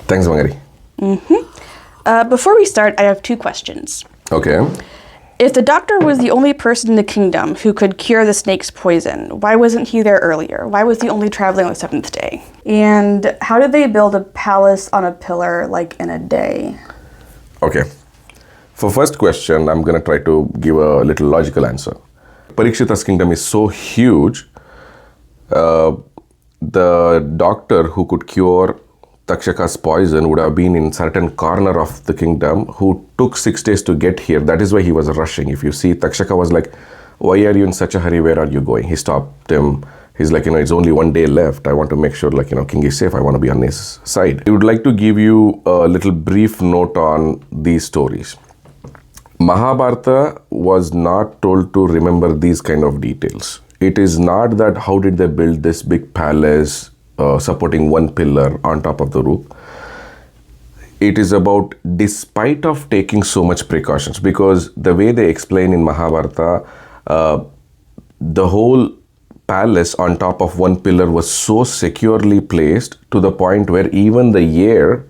Thanks, Mangari. Before we start, I have two questions. Okay. If the doctor was the only person in the kingdom who could cure the snake's poison, why wasn't he there earlier? Why was he only traveling on the seventh day? And how did they build a palace on a pillar like in a day? Okay. For first question, I'm going to try to give a little logical answer. Parikshita's kingdom is so huge, the doctor who could cure Takshaka's poison would have been in certain corner of the kingdom who took 6 days to get here. That is why he was rushing. If you see, Takshaka was like, why are you in such a hurry? Where are you going? He stopped him. He's like, it's only 1 day left. I want to make sure, king is safe. I want to be on his side. I would like to give you a little brief note on these stories. Mahabharata was not told to remember these kind of details. It is not that how did they build this big palace supporting one pillar on top of the roof. It is about despite of taking so much precautions, because the way they explain in Mahabharata, the whole palace on top of one pillar was so securely placed to the point where even the air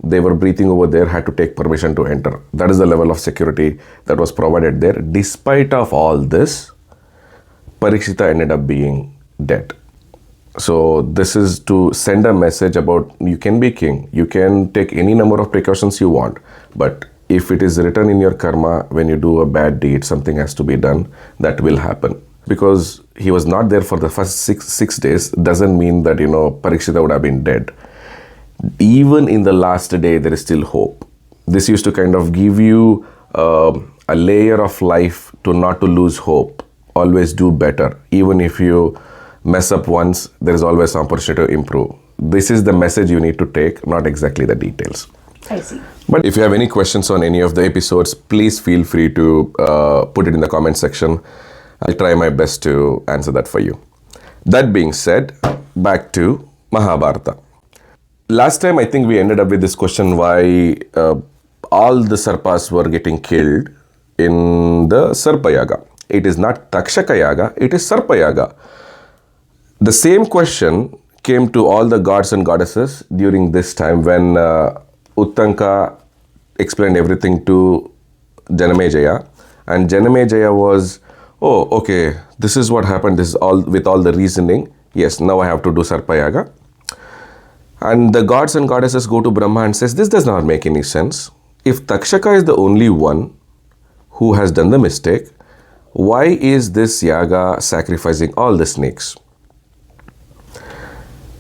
they were breathing over there had to take permission to enter. That is the level of security that was provided there. Despite of all this, Parikshita ended up being dead. So this is to send a message about you can be king, you can take any number of precautions you want, but if it is written in your karma, when you do a bad deed, something has to be done, that will happen. Because he was not there for the first six days doesn't mean that, Parikshita would have been dead. Even in the last day, there is still hope. This used to kind of give you a layer of life to not to lose hope. Always do better. Even if you mess up once, there is always an opportunity to improve. This is the message you need to take, not exactly the details. I see. But if you have any questions on any of the episodes, please feel free to put it in the comment section. I'll try my best to answer that for you. That being said, back to Mahabharata. Last time, I think we ended up with this question why all the Sarpas were getting killed in the Sarpa Yaga. It is not Takshaka Yaga, it is Sarpa Yaga. The same question came to all the gods and goddesses during this time when Uttanka explained everything to Janamejaya. And Janamejaya was, oh, okay, this is what happened, this is all with all the reasoning. Yes, now I have to do Sarpa Yaga. And the gods and goddesses go to Brahma and says, this does not make any sense. If Takshaka is the only one who has done the mistake, why is this yaga sacrificing all the snakes?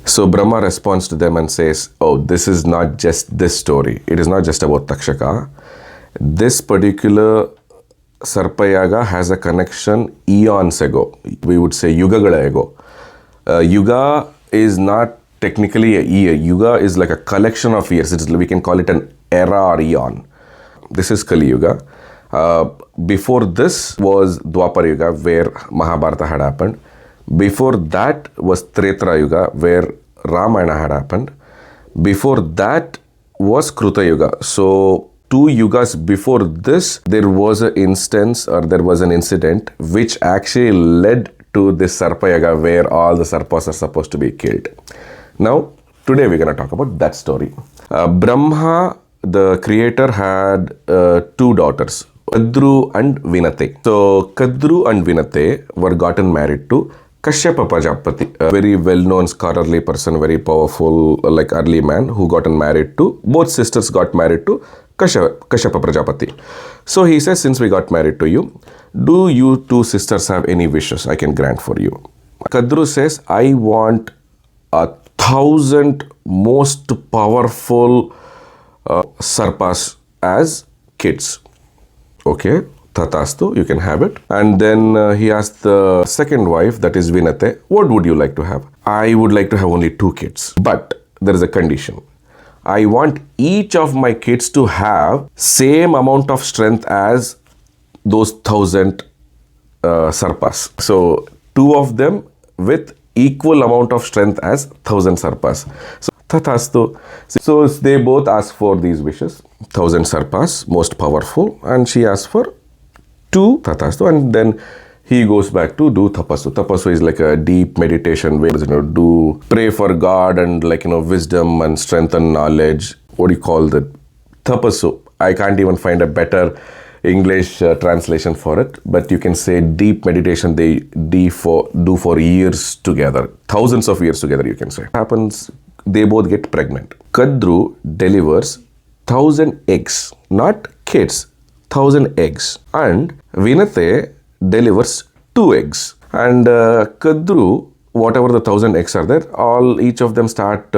So Brahma responds to them and says, oh, this is not just this story. It is not just about Takshaka. This particular Sarpa Yaga has a connection eons ago. We would say Yugagala ago. Yuga is not technically a year. Yuga is like a collection of years. We can call it an era or eon. This is Kali Yuga. Before this was Dwapar Yuga, where Mahabharata had happened. Before that was Treta Yuga, where Ramayana had happened. Before that was Kruta Yuga. So 2 yugas before this, there was an instance or there was an incident which actually led to this Sarpa Yaga where all the Sarpas are supposed to be killed. Now, today we're going to talk about that story. Brahma, the creator, had 2 daughters, Kadru and Vinate. So, Kadru and Vinate were gotten married to Kashyapa Prajapati, a very well-known scholarly person, very powerful, like early man who gotten married to, both sisters got married to Kashyapa Prajapati. So he says, since we got married to you, do you 2 sisters have any wishes I can grant for you? Kadru says, I want 1,000 most powerful Sarpas as kids. Okay, Tatastu, you can have it. And then he asked the second wife, that is Vinate, what would you like to have? I would like to have only 2 kids. But there is a condition. I want each of my kids to have same amount of strength as those 1,000 Sarpas. So 2 of them with equal amount of strength as 1,000 Sarpas. So Tathastu. So they both asked for these wishes. 1,000 Sarpas, most powerful. And she asked for 2 Tathastu. And then he goes back to do tapasu. Tapasu is like a deep meditation where do pray for God and wisdom and strength and knowledge. What do you call that? Tapasu. I can't even find a better English translation for it, but you can say deep meditation they do for years together, thousands of years together, you can say. Happens, they both get pregnant. Kadru delivers 1,000 eggs, not kids, 1,000 eggs, and Vinate delivers 2 eggs. And Kadru, whatever the 1,000 eggs are there, each of them start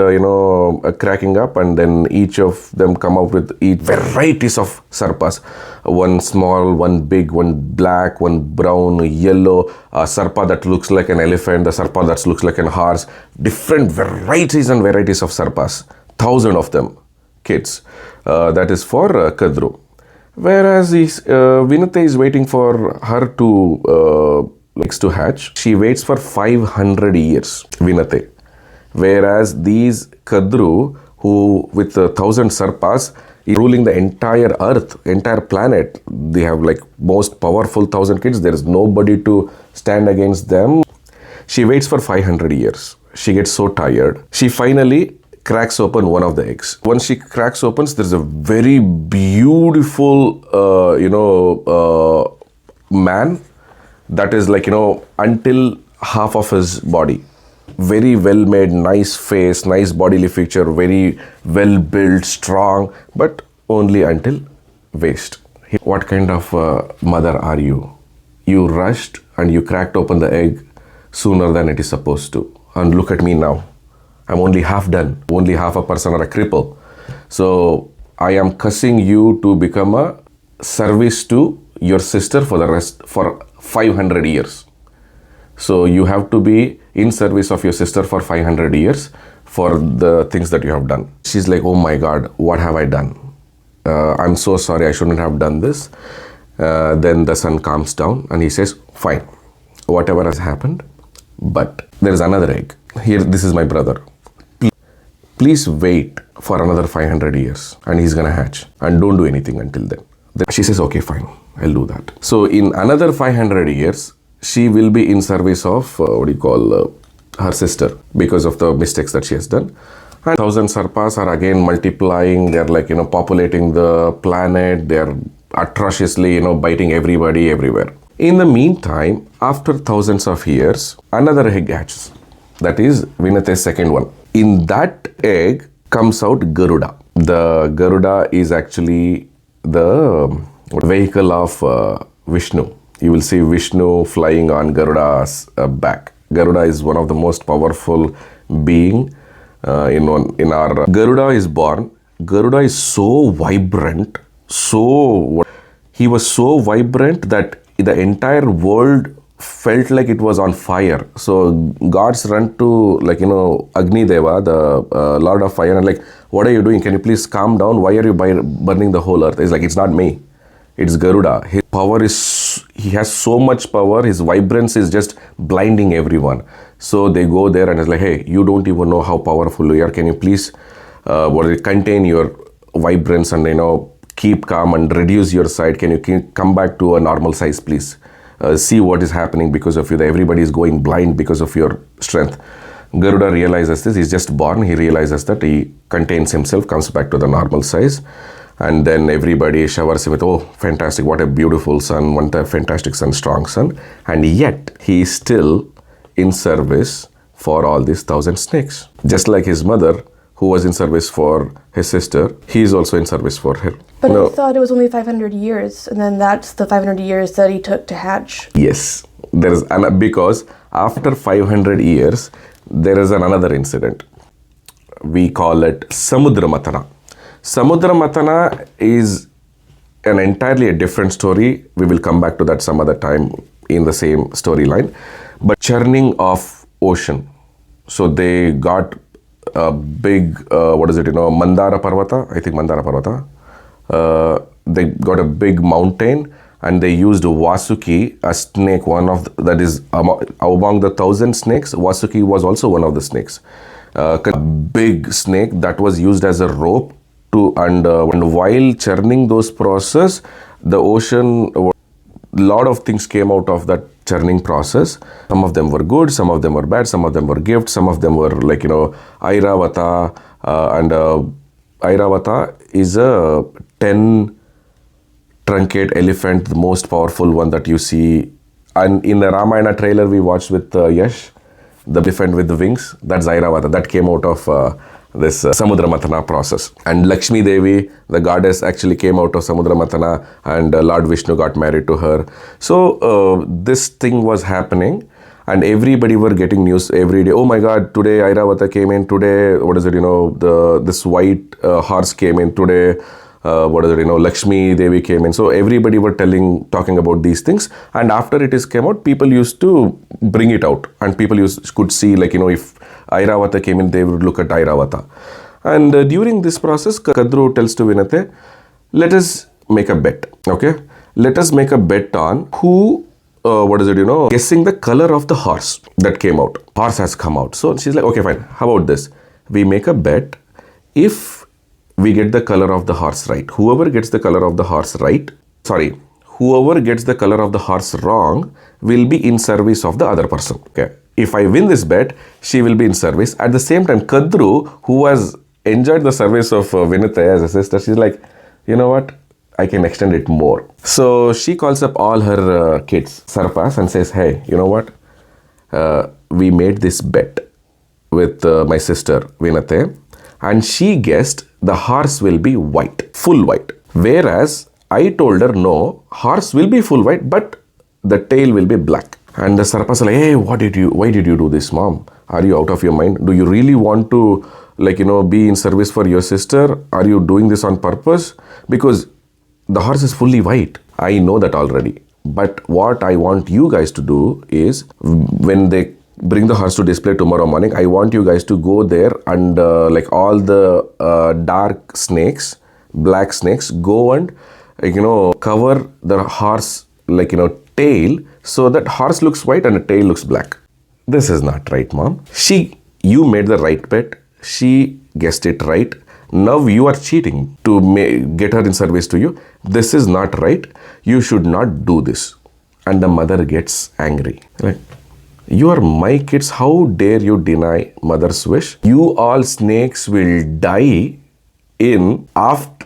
cracking up, and then each of them come up with varieties of sarpas. One small, one big, one black, one brown, yellow, a sarpa that looks like an elephant, the sarpa that looks like a horse. Different varieties and varieties of sarpas. 1,000 of them, kids. That is for Kadru. Whereas Vinate is waiting for her to eggs to hatch. She waits for 500 years, Vinate. Whereas these Kadru, who with 1,000 sarpas, is ruling the entire earth, entire planet. They have most powerful 1,000 kids. There is nobody to stand against them. She waits for 500 years. She gets so tired. She finally cracks open one of the eggs. Once she cracks open, there's a very beautiful, man that is until half of his body. Very well made, nice face, nice bodily feature, very well built, strong, but only until waist. What kind of mother are you? You rushed and you cracked open the egg sooner than it is supposed to. And look at me now. I'm only half done, only half a person or a cripple. So I am cursing you to become a service to your sister for 500 years. So you have to be in service of your sister for 500 years for the things that you have done. She's like, oh my God, what have I done? I'm so sorry, I shouldn't have done this. Then the son calms down and he says, fine, whatever has happened, but there is another egg. Here, this is my brother. Please wait for another 500 years and he's gonna hatch, and don't do anything until then. She says, okay, fine, I'll do that. So in another 500 years, she will be in service of, her sister because of the mistakes that she has done. And 1,000 sarpas are again multiplying, they're populating the planet, they're atrociously, biting everybody everywhere. In the meantime, after thousands of years, another egg hatches. That is Vinate's second one. In that egg comes out Garuda. The Garuda is actually the vehicle of Vishnu. You will see Vishnu flying on Garuda's back. Garuda is one of the most powerful being in our... Garuda is born. Garuda is so vibrant, he was so vibrant that the entire world felt like it was on fire. So gods run to Agni Deva, the Lord of Fire, and what are you doing? Can you please calm down? Why are you burning the whole earth? It's it's not me. It's Garuda. His power he has so much power. His vibrance is just blinding everyone. So they go there and it's hey, you don't even know how powerful you are. Can you please contain your vibrance and keep calm and reduce your side? Can you come back to a normal size, please? See what is happening because of you. Everybody is going blind because of your strength. Garuda realizes this. He's just born. He realizes that he contains himself, comes back to the normal size. And then everybody showers him with, oh, fantastic, what a beautiful son, what a fantastic son, strong son. And yet, he is still in service for all these 1,000 snakes. Just like his mother, who was in service for his sister, he is also in service for her. But I thought it was only 500 years, and then that's the 500 years that he took to hatch. Yes, because after 500 years, there is another incident. We call it Samudra Matana. Samudra Matana is an entirely a different story. We will come back to that some other time in the same storyline. But churning of ocean. So they got a big, Mandara Parvata, I think Mandara Parvata. They got a big mountain and they used Vasuki, a snake, that is among the 1,000 snakes, Vasuki was also one of the snakes. A big snake that was used as a rope and while churning those process, the ocean lot of things came out of that churning process. Some of them were good, some of them were bad, some of them were gifts, some of them were like, Airavata. And Airavata is a 10 truncate elephant, the most powerful one that you see. And in the Ramayana trailer we watched with Yash, the elephant with the wings, that's Airavata. That came out of this Samudra Mathana process. And Lakshmi Devi, the goddess, actually came out of Samudra Mathana, and Lord Vishnu got married to her. So this thing was happening, and everybody were getting news every day. Oh my God, today Airavata came in. Today, this white horse came in. Today, Lakshmi Devi came in. So everybody were talking about these things. And after it came out, people used to bring it out. And people could see, if Airavata came in, they would look at Airavata. And during this process, Kadru tells to Vinate, let us make a bet, okay? Let us make a bet on who, guessing the color of the horse that came out. Horse has come out. So she's like, okay, fine. How about this? We make a bet. If we get the color of the horse right, whoever gets the color of the horse wrong will be in service of the other person. Okay. If I win this bet, she will be in service. At the same time, Kadru, who has enjoyed the service of Vinata as a sister, she's like, you know what? I can extend it more. So she calls up all her kids, Sarpas, and says, hey, you know what? We made this bet with my sister Vinate, and she guessed the horse will be white, full white. Whereas I told her, no, horse will be full white, but the tail will be black. And the Sarpas are like, hey, why did you do this, mom? Are you out of your mind? Do you really want to, be in service for your sister? Are you doing this on purpose? Because the horse is fully white. I know that already. But what I want you guys to do is, when they bring the horse to display tomorrow morning, I want you guys to go there and all the dark snakes, black snakes, go and cover the horse tail, so that horse looks white and the tail looks black. This is not right, mom. You made the right bet. She guessed it right. Now you are cheating to get her in service to you. This is not right. You should not do this. And the mother gets angry. Like, you are my kids. How dare you deny mother's wish? You all snakes will die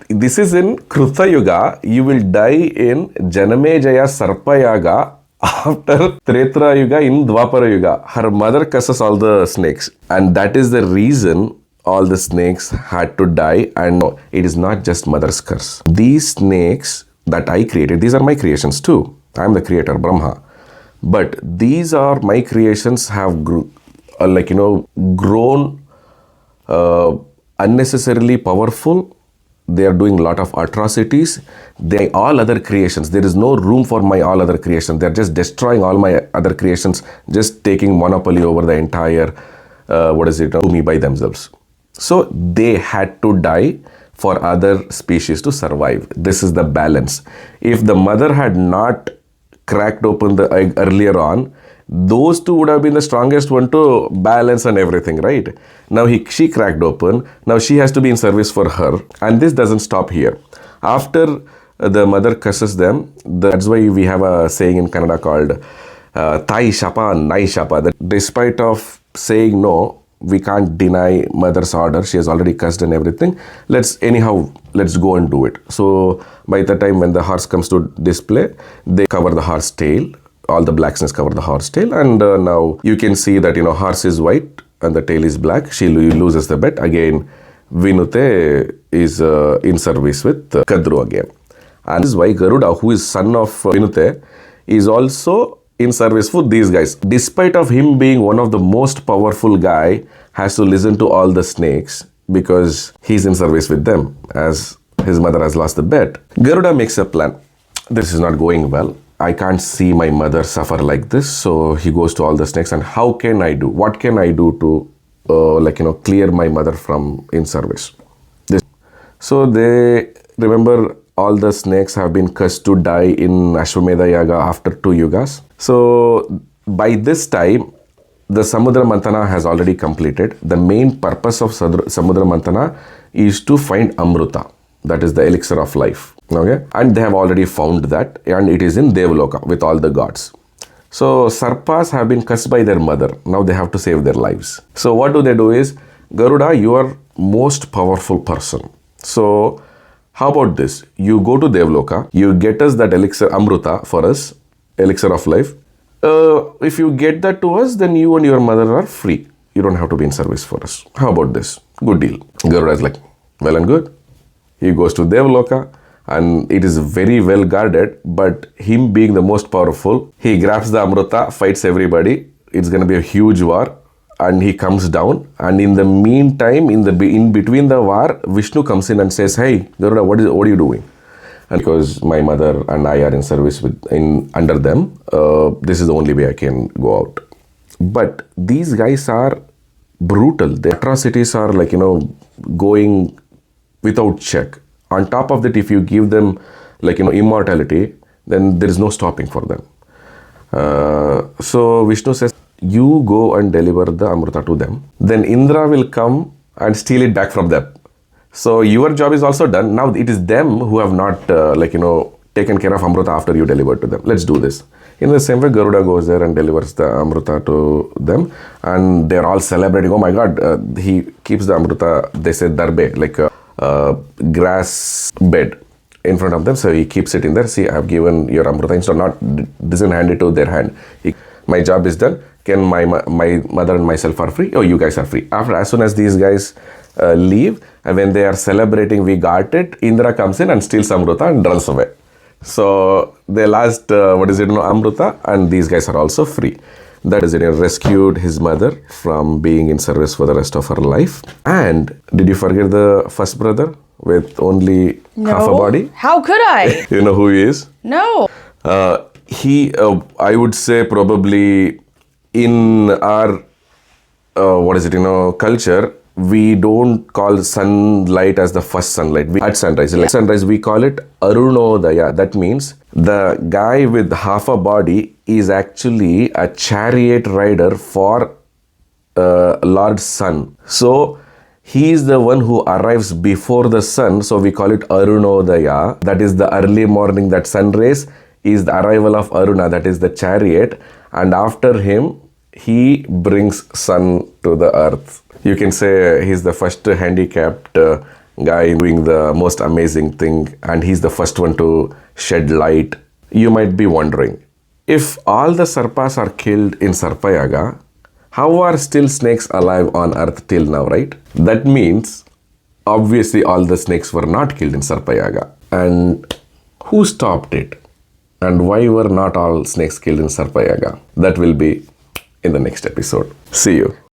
this is in Krita Yuga. You will die in Janamejaya Sarpa Yaga after Treta Yuga in Dwapara Yuga. Her mother curses all the snakes. And that is the reason all the snakes had to die. And no, it is not just mother's curse. These snakes that I created, these are my creations too. I am the creator, Brahma. But these are my creations have grown unnecessarily powerful. They are doing a lot of atrocities. All other creations, there is no room for my all other creations. They are just destroying all my other creations, just taking monopoly over the entire, me by themselves. So they had to die for other species to survive. This is the balance. If the mother had not cracked open the egg earlier on, those two would have been the strongest one to balance and everything, right? Now she cracked open. Now she has to be in service for her. And this doesn't stop here. After the mother curses them, that's why we have a saying in Kannada called Tai Shapa, Nai Shapa. That despite of saying no, we can't deny mother's order. She has already cursed and everything. Let's go and do it. So by the time when the horse comes to display, they cover the horse tail. All the black snakes cover the horse tail, and now you can see that horse is white and the tail is black. She loses the bet again. Vinute is in service with Kadru again, and this is why Garuda, who is son of Vinute, is also in service with these guys. Despite of him being one of the most powerful guy, has to listen to all the snakes because he's in service with them, as his mother has lost the bet. Garuda makes a plan. This is not going well. I can't see my mother suffer like this. So he goes to all the snakes, and what can I do to clear my mother from in service? So they remember all the snakes have been cursed to die in Ashwamedha Yaga after 2 yugas. So by this time, the Samudra Mantana has already completed. The main purpose of Samudra Mantana is to find Amruta. that is the elixir of life. Okay, and they have already found that, and it is in Devaloka with all the gods. So Sarpas have been cursed by their mother. Now they have to save their lives. So what do they do is, Garuda, you are most powerful person. So how about this? You go to Devaloka, you get us that elixir Amruta for us, elixir of life. If you get that to us, then you and your mother are free. You don't have to be in service for us. How about this? Good deal. Garuda is like, well and good. He goes to Devaloka, and it is very well guarded, but him being the most powerful, he grabs the Amruta, fights everybody. It's going to be a huge war, and he comes down, and in the meantime, in between the war, Vishnu comes in and says, hey, Garuda, what are you doing? And because my mother and I are in service under them, this is the only way I can go out. But these guys are brutal. The atrocities are like, going without check. On top of that, if you give them immortality, then there is no stopping for them. So Vishnu says, you go and deliver the Amrita to them. Then Indra will come and steal it back from them. So your job is also done. Now it is them who have not taken care of Amrita after you delivered to them. Let's do this. In the same way, Garuda goes there and delivers the Amrita to them, and they're all celebrating. Oh my God, he keeps the Amrita, they say darbe, like a grass bed in front of them. So he keeps it in there. See, I have given your Amrita. Instead doesn't hand it to their hand. My job is done. Can my mother and myself are free? Oh, you guys are free. As soon as these guys leave, and when they are celebrating, we got it, Indra comes in and steals Amrita and runs away. So they last, Amrita, and these guys are also free. That is, he rescued his mother from being in service for the rest of her life. And did you forget the first brother with only half a body? How could I? You know who he is? No. He, I would say probably in our, culture, we don't call sunlight as the first sunlight. At sunrise, like sunrise, we call it Arunodaya. That means the guy with half a body is actually a chariot rider for Lord Sun. So he is the one who arrives before the sun. So we call it Arunodaya. That is the early morning. That sun rays is the arrival of Aruna. That is the chariot. And after him, he brings sun to the earth. You can say he's the first handicapped guy doing the most amazing thing, and he's the first one to shed light. You might be wondering, if all the Sarpas are killed in Sarpa Yaga, how are still snakes alive on earth till now, right? That means, obviously all the snakes were not killed in Sarpa Yaga. And who stopped it? And why were not all snakes killed in Sarpa Yaga? That will be in the next episode. See you.